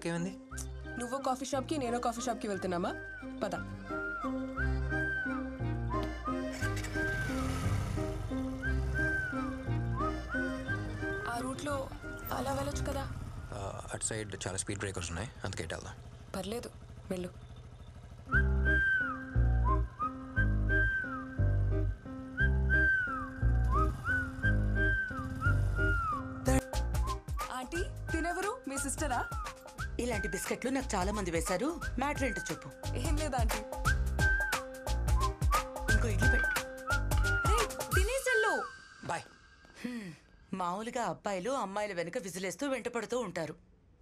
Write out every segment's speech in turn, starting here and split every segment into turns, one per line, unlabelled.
ఎందుకేమైంది?
నువ్వు కాఫీ షాప్కి నేను కాఫీ షాప్కి వెళ్తున్నామా? పద. ఆ రూట్లో అలా వెళ్ళొచ్చు కదా.
అటు సైడ్ చాలా స్పీడ్ బ్రేకర్స్ ఉన్నాయి, అందుకే ఇటు వెళ్దాం.
పర్లేదు, వెళ్ళు. ఆంటీ, తినెవరు? మీ సిస్టరా?
ఇలాంటి బిస్కెట్లు నాకు చాలా మంది వేశారు. మ్యాటర్ ఏంటో చెప్పు.
ఏం లేదా ఆంటీ.
ఇంకో ఇడ్లీ పెట్టు.
తినేసెళ్ళు.
బాయ్.
మామూలుగా అబ్బాయిలు అమ్మాయిల వెనుక విజిలేస్తూ వెంటపడుతూ ఉంటారు,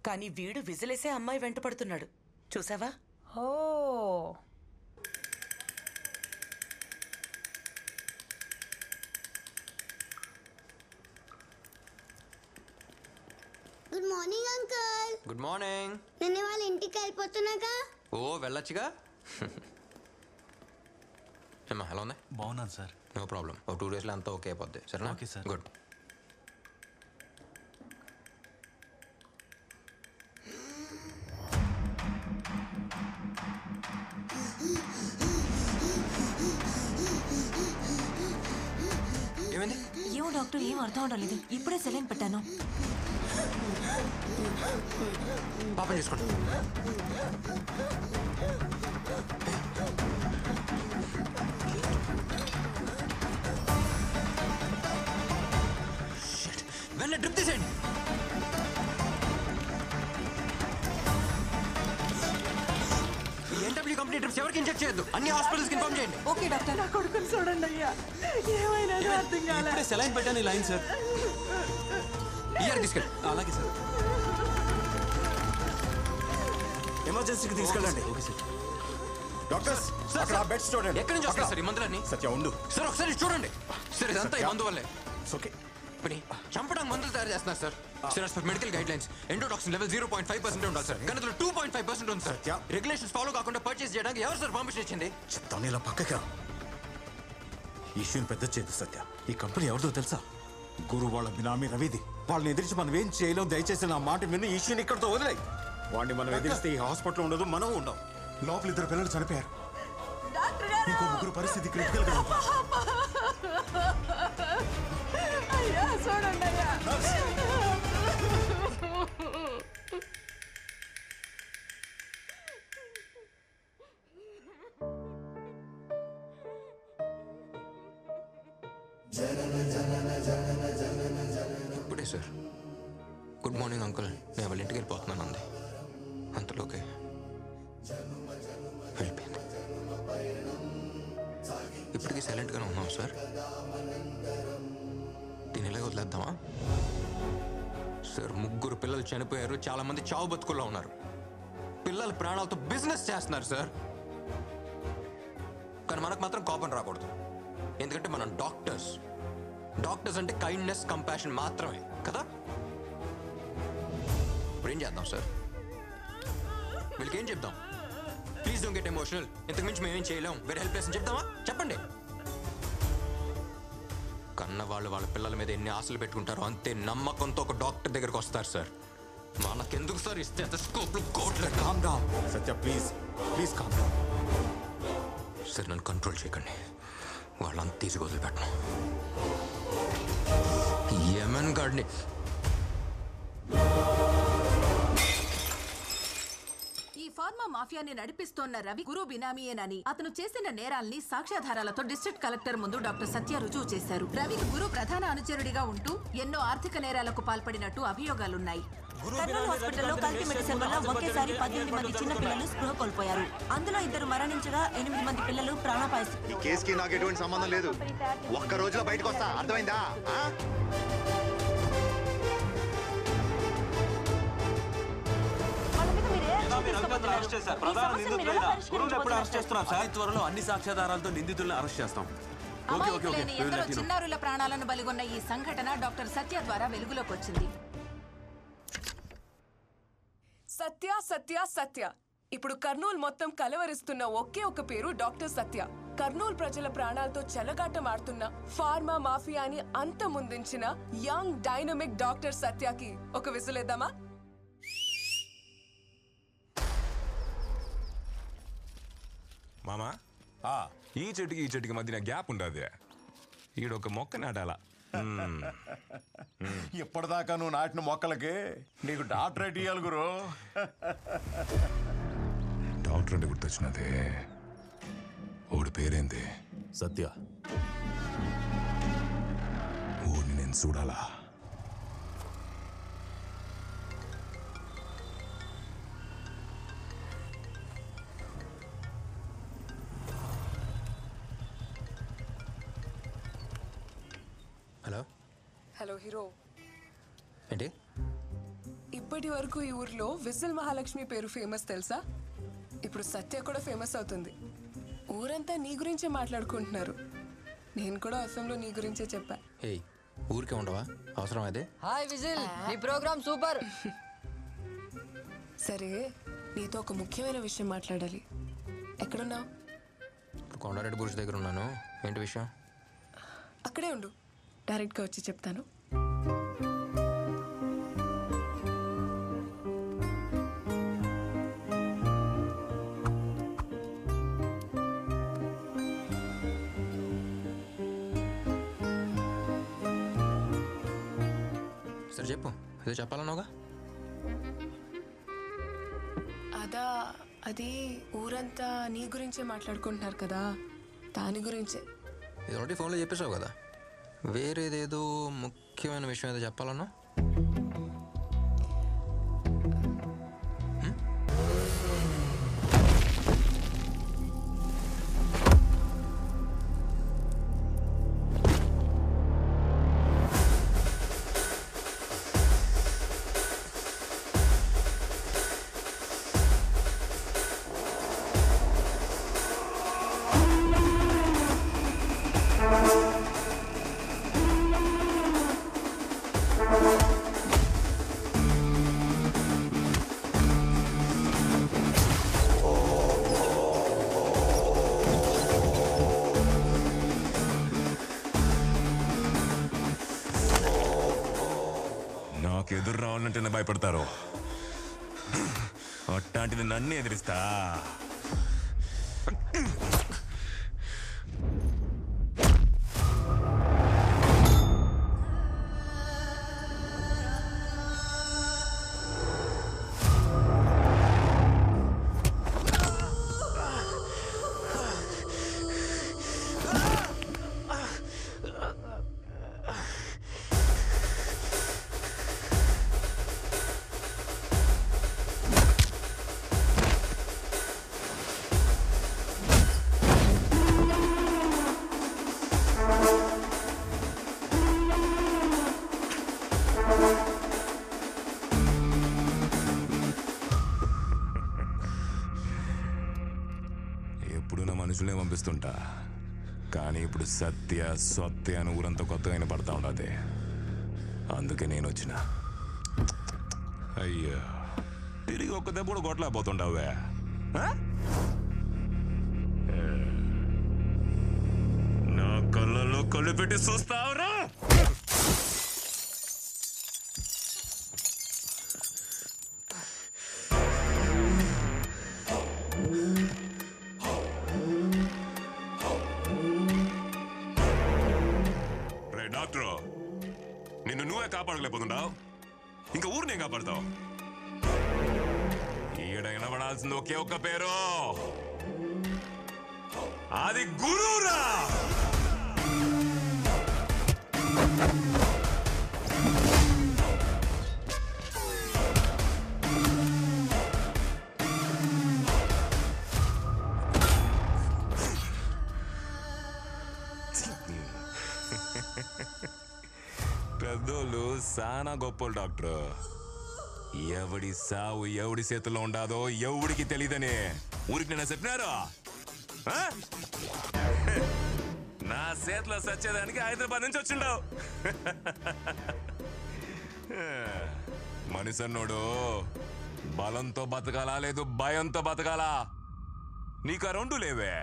కానీ వీడు విజిలేసే అమ్మాయి వెంటపడుతున్నాడు. చూసావా?
ఓ,
good morning uncle.
Good morning.
నిన్న వాళ్ళ ఇంటికి వెళ్ళిపోతున్నాగా.
ఓ వెళ్ళొచ్చుగా. ఏమ్మా ఎలా ఉంది?
బాగున్నాను సార్.
No problem. ఓ 2 డేస్లో అంతా ఓకే అయిపోద్ది. సరేనా?
Okay sir.
గుడ్. ఏమైంది?
ఏమో డాక్టర్, ఏం అర్థం అవడం లేదు. ఇప్పుడే సెలైన్ పెట్టాను.
పాపం చేసుకోండి. వెళ్ళి డ్రిప్ తీసేయండి. ఎన్డబ్ల్యూ కంపెనీ డ్రిప్స్ ఎవరికి ఇంజెక్ట్ చేయొద్దు. అన్ని హాస్పిటల్స్కి ఇన్ఫార్మ్ చేయండి.
Okay doctor.
నా కొడుకుని చూడండి అయ్యా, ఏమైనా అర్థం కాలే.
ఇప్పుడే సెలైన్ పెట్టాను. ఈ లైన్ సార్.
ఇయర్ తీసుకెళ్ళి.
అలాగే సార్.
ఎమర్జెన్సీకి తీసుకెళ్ళండి.
Okay sir.
డాక్టర్స్, అక్కడ ఆ బెడ్స్ చూడండి.
ఎక్కడి నుంచి వస్తారు సార్ ఈ మందులన్నీ?
సత్య ఉండు.
సార్ ఒకసారి చూడండి. సార్ ఇదంతా ఈ మందు వల్లే.
ఓకే.
పని చంపడానికి మందులు తయారు చేస్తున్నారు sir. Sir as per medical guide lines endotoxin level 0.5% ఉండాలి సార్. కానీ అందులో 2.5% ఉంది సార్. రెగ్యులేషన్స్ ఫాలో కాకుండా పర్చేస్ చేయడానికి ఎవరు సార్ పర్మిషన్ ఇచ్చింది?
చెప్తాను, ఇలా పక్కకి రా. ఈ ఇష్యూని పెద్ద చేయదు సత్య. ఈ కంపెనీ ఎవరిదో తెలుసా? గురు వాళ్ళ బినామీ రవిది. వాళ్ళని ఎదిరించి మనం ఏం చేయలేం. దయచేసి నా మాట విని ఈ ఇష్యూని ఇక్కడితో వదిలేయి. వాడిని మనం ఎదిరిస్తే ఈ హాస్పిటల్ ఉండదు, మనం ఉండం.
లోపల 2 పిల్లలు చనిపోయారు. ఇంకో 3 పరిస్థితి క్రిటికల్ గా ఉంది.
అయ్యా చూడండి అయ్యా.
ఇప్పుడే సార్ గుడ్ మార్నింగ్ అంకుల్, నేను వాళ్ళ ఇంటికి వెళ్ళిపోతున్నాను అంది. అంతలోకే వెళ్ళిపోయింది. ఇప్పటికీ సైలెంట్గానే ఉన్నాం సార్. దీని ఎలాగ వదిలేద్దామా సార్? 3 పిల్లలు చనిపోయారు, చాలా మంది చావు బతుకుల్లో ఉన్నారు. పిల్లల ప్రాణాలతో బిజినెస్ చేస్తున్నారు సార్. కానీ మనకు మాత్రం కోపం రాకూడదు, ఎందుకంటే మనం డాక్టర్స్. డాక్టర్స్ అంటే కైండ్నెస్, కంపాషన్ మాత్రమే కదా. ఇప్పుడు ఏం చేద్దాం సార్? వీళ్ళకి ఏం చెప్దాం? ప్లీజ్ డోంట్ గెట్ ఎమోషనల్, ఇంతకు మించి మేమేం చేయలేం, వెరీ హెల్ప్లెస్ అని చెప్దామా? చెప్పండి. కన్న వాళ్ళు వాళ్ళ పిల్లల మీద ఎన్ని ఆశలు పెట్టుకుంటారో అంతే నమ్మకంతో ఒక డాక్టర్ దగ్గరకు వస్తారు సార్. మనకెందుకు సార్ ఈ స్టెథోస్కోప్లు, కోట్లు?
Calm down Satya, please please calm down.
Sir నన్ను కంట్రోల్ చేయకండి, వాళ్ళంతా తీసుకు వదిలిపెట్టను. యమన్ గాడిని
ఈ ఫార్మా మాఫియాని నడిపిస్తోన్న రవి గురు బినామీయేనని, అతను చేసిన నేరాల్ని సాక్ష్యాధారాలతో డిస్ట్రిక్ట్ కలెక్టర్ ముందు డాక్టర్ సత్య రుజువు చేశారు. రవికి గురు ప్రధాన అనుచరుడిగా ఉంటూ ఎన్నో ఆర్థిక నేరాలకు పాల్పడినట్టు అభియోగాలున్నాయి.
కర్నూలు హాస్పిటల్లో కల్తీ మెడిసిన్ వల్ల ఒకేసారి 18 మంది చిన్న పిల్లలు స్పృహ కోల్పోయారు. అందులో 2 మరణించగా 8 మంది పిల్లలు ప్రాణాపాయ.
ఈ కేసుకి నాకు ఎటువంటి సంబంధం లేదు. ఒక్క రోజులో బయటకు వస్తా, అర్థమైందా?
త్వరలో అన్ని సాక్ష్యాధారాలతో నిందితులను అరెస్ట్ చేస్తాం.
అమాయకులైన ఎందరో చిన్నారుల ప్రాణాలను బలిగొన్న ఈ సంఘటన డాక్టర్ సత్య ద్వారా వెలుగులోకి వచ్చింది.
సత్య సత్య సత్య. ఇప్పుడు కర్నూలు మొత్తం కలవరిస్తున్న ఒకే ఒక పేరు డాక్టర్ సత్య. కర్నూలు ప్రజల ప్రాణాలతో చెలగాటమాడుతున్న ఫార్మా మాఫియాని అంతమొందించిన యంగ్ డైనమిక్ డాక్టర్ సత్యకి ఒక విసులేద్దామా?
మామా ఈ చెట్టుకి మధ్యన గ్యాప్ ఉండదు. ఈడొక మొక్క నాటాలా.
ఇప్పటిదాకా నువ్వు నాటిన మొక్కలకి నీకు డాక్టరేట్ ఇయ్యాలి గురు.
డాక్టర్ అంటే గుర్తొచ్చినదే. ఓడి పేరేంది?
సత్య.
ఓడిని నేను చూడాలా?
Hello
hello hero.
ఏంటి?
ఇప్పటి వరకు ఈ ఊర్లో విజిల్ మహాలక్ష్మి పేరు ఫేమస్ తెలుసా? ఇప్పుడు సత్య కూడా ఫేమస్ అవుతుంది. ఊరంతా నీ గురించే మాట్లాడుకుంటున్నారు. నేను కూడా అసెంబ్లీలో నీ గురించే చెప్పా.
ఏయ్, ఊరికే ఉండవా? అవసరం అదే.
హాయ్ విజిల్, ఈ ప్రోగ్రామ్ సూపర్.
సరే, నీతో ఒక ముఖ్యమైన విషయం మాట్లాడాలి. ఎక్కడున్నావు?
కొండారెడ్డి బురుష్ దగ్గర ఉన్నాను. ఏంటి విషయం?
అక్కడే ఉండు, డైరెక్ట్గా వచ్చి చెప్తాను.
సరే చెప్పు, ఏదో చెప్పాలన్నావుగా.
అది ఊరంతా నీ గురించే మాట్లాడుకుంటున్నారు కదా, దాని గురించే.
ఇది ఒకటి ఫోన్లో చెప్పేసావు కదా. వేరేదేదో ముఖ్యమైన విషయం ఏదో చెప్పాలన్నా.
నాకు ఎదురు రావాలంటేనే భయపడతారు. అట్లాంటిది నన్ను ఎదిరిస్తా. ఎప్పుడు నా మనుషులే పంపిస్తుంటా, కానీ ఇప్పుడు సత్య అని ఊరంతా కొత్తగా అయిన పడతా ఉండదు. అందుకే నేను వచ్చిన. అయ్యో, తిరిగి ఒక్క దెబ్బ కూడా కొట్టలేకపోతుంటావే. నా కళ్ళల్లో కళ్ళు పెట్టి చూస్తావురా? డాక్టర్, నిన్ను నువ్వే కాపాడలేకపోతుంటావు, ఇంకా ఊరినే కాపాడుతావు. ఈడ వినబడాల్సింది ఒకే ఒక్క పేరు, అది గురువురా. పెద్దోళ్ళు సానా గొప్పలు డాక్టర్. ఎవడి సావు ఎవడి చేతుల్లో ఉండాదో ఎవడికి తెలియదని ఊరికి నేను చెప్పినారు. నా చేతిలో సచ్చేదానికి హైదరాబాద్ నుంచి వచ్చిండవు. మనిషి అన్నోడు బలంతో బతకాలా లేదు భయంతో బతకాలా, నీకు ఆ రెండు లేవే.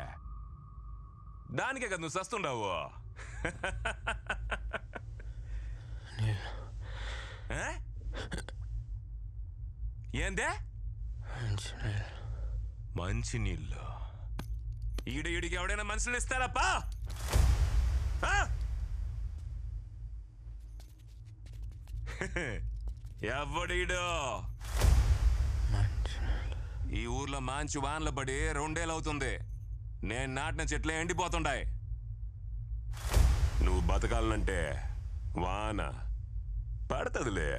దానికే కదా నువ్వు సస్తుండవు. ఏందే? మంచినీళ్ళు ఈడికి ఎవడైనా మనుషులు ఇస్తారప్పా? ఎవడీడు? ఈ ఊర్లో మంచి వానలు పడి 2 ఏళ్ళు అవుతుంది. నేను నాటిన చెట్లే ఎండిపోతుండాయి. నువ్వు బతకాలంటే వాన పడుతుందిలే.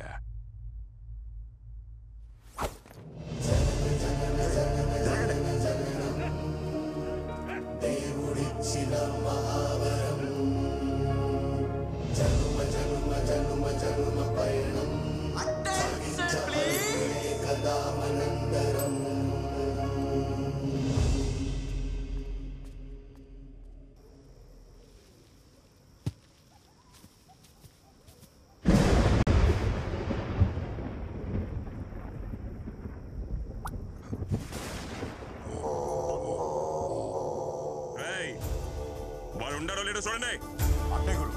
దేవుడిచ్చిన మహావరం జన్మ జన్మ జన్మ జన్మ పయనం కదా మనందరం. వాడు ఉండారో లేడో చూడండి.
అంటే గురు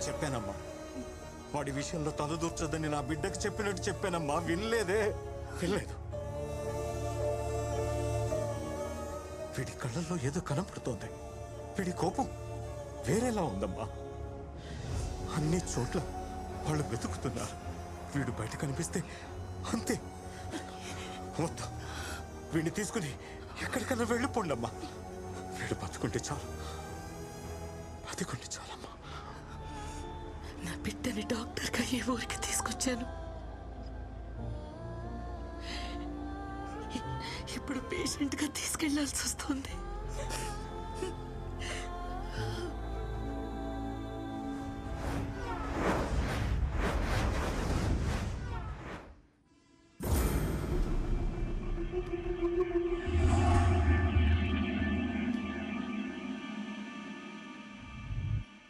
చెప్పానమ్మా, వాడి విషయంలో తలదూర్చొద్దని నా బిడ్డకు చెప్పినట్టు చెప్పానమ్మా. వినలేదు. వీడి కళ్ళల్లో ఏదో కనపడుతోంది. వీడి కోపం వేరేలా ఉందమ్మా. అన్ని చోట్ల వాళ్ళు వెతుకుతున్నారు. వీడు బయట కనిపిస్తే అంతే. మొత్తం వీడిని తీసుకుని ఎక్కడికన్నా వెళ్ళిపోండమ్మా. వీడు బతుకుంటే చాలు, బతుకుంటే చాలమ్మా.
నా బిడ్డని డాక్టర్గా ఈ ఊరికి తీసుకొచ్చాను. ఇప్పుడు పేషెంట్గా తీసుకెళ్లాల్సి వస్తుంది.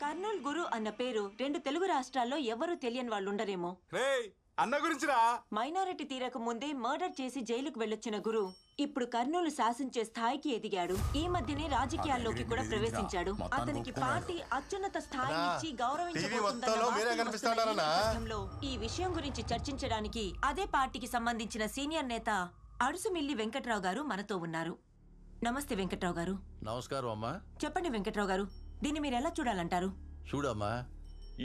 కర్నూల్ గురు అన్న పేరు 2 తెలుగు రాష్ట్రాల్లో ఎవరూ తెలియని వాళ్ళు ఉండరేమో.
అన్న గురించిరా.
మైనారిటీ తీరక ముందే మర్డర్ చేసి జైలుకు వెళ్ళొచ్చిన గురు ఇప్పుడు కర్నూలు శాసించే స్థాయికి ఎదిగాడు. ఈ మధ్యనే రాజకీయాల్లోకి కూడా ప్రవేశించాడు. అతనికి పార్టీ అత్యున్నత స్థాయి ఇచ్చి గౌరవించబోతుందన్న ఈ విషయం గురించి చర్చించడానికి అదే పార్టీకి సంబంధించిన సీనియర్ నేత అడుసుమిల్లి వెంకట్రావు గారు మనతో ఉన్నారు. నమస్తే వెంకట్రావు గారు.
నమస్కారం అమ్మా.
చెప్పండి వెంకట్రావు గారు, దీన్ని మీరు ఎలా చూడాలంటారు?
చూడమ్మా,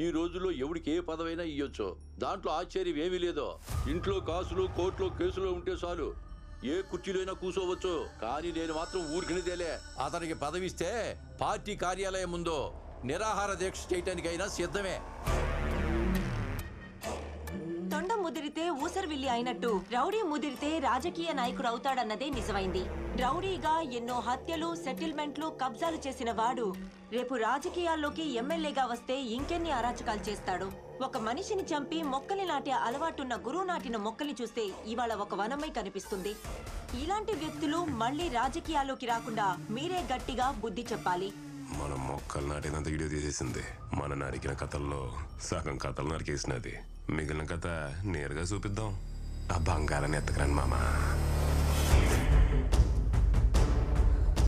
ఈ రోజుల్లో ఎవడికి ఏ పదవైనా ఇయ్యొచ్చు. దాంట్లో ఆశ్చర్యం ఏమీ లేదో. ఇంట్లో కాసులు, కోర్టులో కేసులు ఉంటే చాలు, ఏ కుర్చీలోనైనా కూర్చోవచ్చు. కానీ నేను మాత్రం ఊరికినిదేలే. అతనికి పదవిస్తే పార్టీ కార్యాలయం ముందు నిరాహార దీక్ష చేయటానికైనా సిద్ధమే.
తొండ ముదిరితే ఊసరవిల్లి అయినట్టు రౌడీ ముదిరితే రాజకీయ నాయకుడు అవుతాడన్నదే నిజమైంది. రౌడీగా ఎన్నో హత్యలు, సెటిల్మెంట్లు, కబ్జాలు చేసిన వాడు రేపు రాజకీయాల్లోకి ఎమ్మెల్యేగా వస్తే ఇంకెన్ని అరాచకాలు చేస్తాడు. ఒక మనిషిని చంపి మొక్కలు నాటే అలవాటున్న గురువు నాటిన మొక్కల్ని చూస్తే ఇవాళ ఒక వనమై కనిపిస్తుంది. ఇలాంటి వ్యక్తులు మళ్లీ రాజకీయాల్లోకి రాకుండా మీరే గట్టిగా బుద్ధి చెప్పాలి.
మన మొక్కలు నాటినంత వీడియో తీసేసింది. మన నరికిన కథల్లో సగం కథలు నరికేసినది. మిగిలిన కథ నేరుగా చూపిద్దాం. ఆ బంగారాన్ని ఎత్తకరండి మామా.